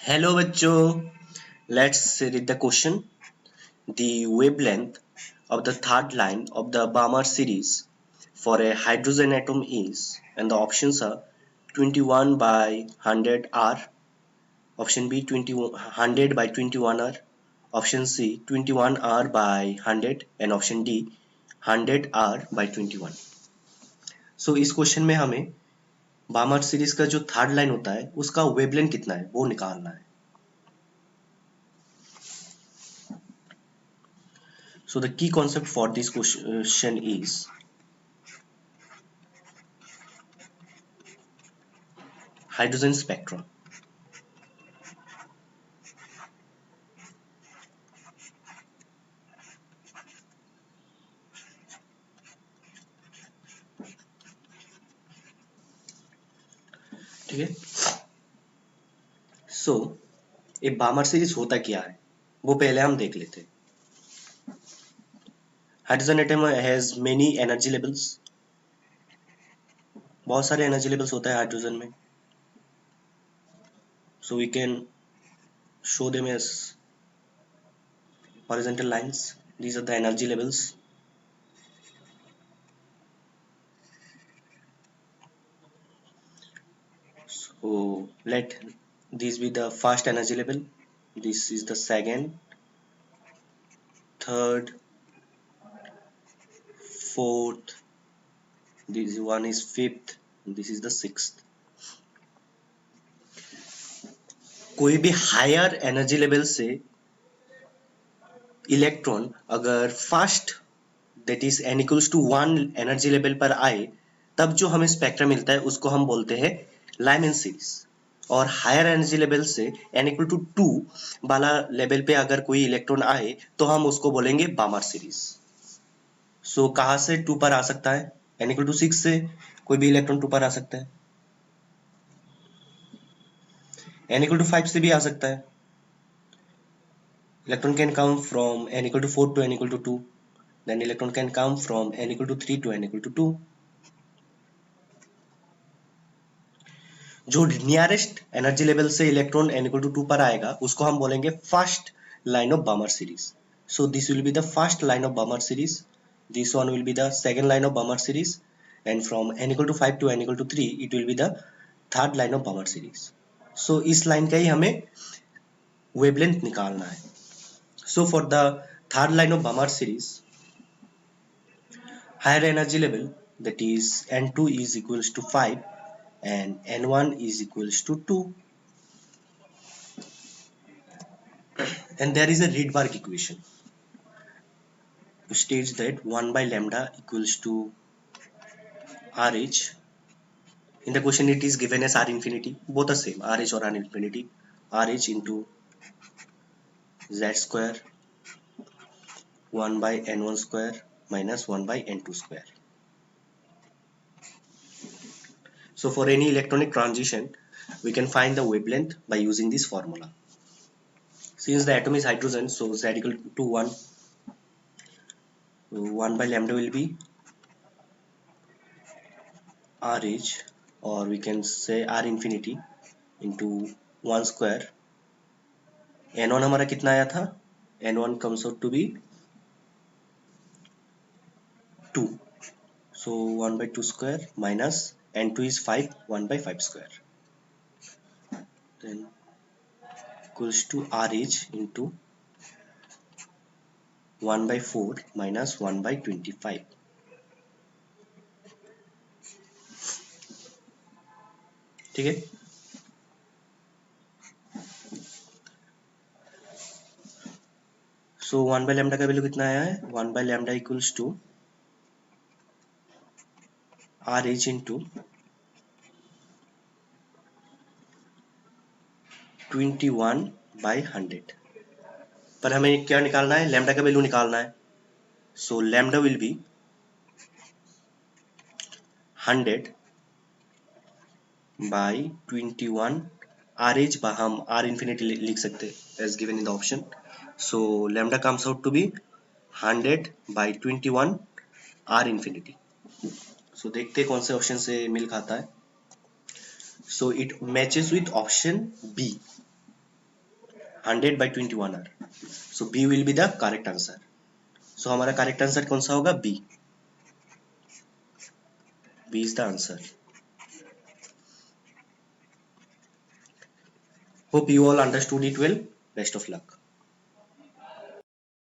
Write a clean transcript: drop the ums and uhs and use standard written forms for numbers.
Hello बच्चों, let's read the question. The wavelength of the third line of the Balmer series for a hydrogen atom is, and the options are 21 by 100 R, option B 100 by 21 R, option C 21 R by 100 and option D 100 R by 21. So इस question में हमें बामर series का जो third line होता है उसका wavelength कितना है वो निकालना है. So the key concept for this question is hydrogen spectrum. ठीक है. So एक बामर सीरीज होता क्या है वो पहले हम देख लेते हैं. Hydrogen atom has many energy levels. बहुत सारे एनर्जी लेवल्स होता है हाइड्रोजन में. So we can show them as horizontal lines. These are the energy levels. So let these be the first energy level. This is the second, third, fourth, this one is fifth, this is the sixth. कोई भी higher energy level से electron अगर first that is n equals to 1 energy level पर आए तब जो हमें spectrum मिलता है उसको हम बोलते हैं लाइमन सीरीज. और हायर एनर्जी लेवल से n इक्वल टू 2 वाला लेवल पे अगर कोई इलेक्ट्रॉन आए तो हम उसको बोलेंगे बामर सीरीज. सो कहाँ से 2 पर आ सकता है? n इक्वल टू 6 से कोई भी इलेक्ट्रॉन 2 पर आ सकता है. n इक्वल टू 5 से भी आ सकता है. Electron can come from n equal to 4 to n equal to 2. Then electron can come from n equal to 3 to n equal to 2. जो नियरेस्ट एनर्जी लेवल से इलेक्ट्रॉन n equal to 2 पर आएगा उसको हम बोलेंगे first line of बामर series. So this will be the first line of Balmer series. This one will be the second line of Balmer series, and from n equal to 5 to n equal to 3 it will be the third line of Balmer series. So इस line का ही हमें wavelength निकालना है. So for the third line of Balmer series, higher energy level, that is n2 is equals to 5 and n1 is equals to 2, and there is a Rydberg equation which states that 1 by lambda equals to RH. In the question it is given as R infinity, both are same, RH or R infinity, RH into Z square 1 by n1 square minus 1 by n2 square. So for any electronic transition we can find the wavelength by using this formula. Since the atom is hydrogen, so Z equal to 1, so 1 by lambda will be RH, or we can say R infinity into 1 square. n1 हमारा कितना आया था? n1 comes out to be 2, so 1 by 2 square minus n2 is 5, 1 by 5 square, then equals to RH into 1 by 4 minus 1 by 25. ठीक है. सो 1 by lambda का value कितना आया है? 1 by lambda equals to RH into 21 by 100. पर हमें क्या निकालना है? लैम्डा का वैल्यू निकालना है. सो lambda will be 100 by 21. RH हम R infinity लिख सकते हैं as given in the option. So lambda comes out to be 100 by 21 R infinity. So देखते हैं कौन से ऑप्शन से मिल खाता है. So it matches with option B. 100 by 21 R. So B will be the correct answer. So हमारा correct answer कौन सा होगा? B. B is the answer. Hope you all understood it well. Best of luck.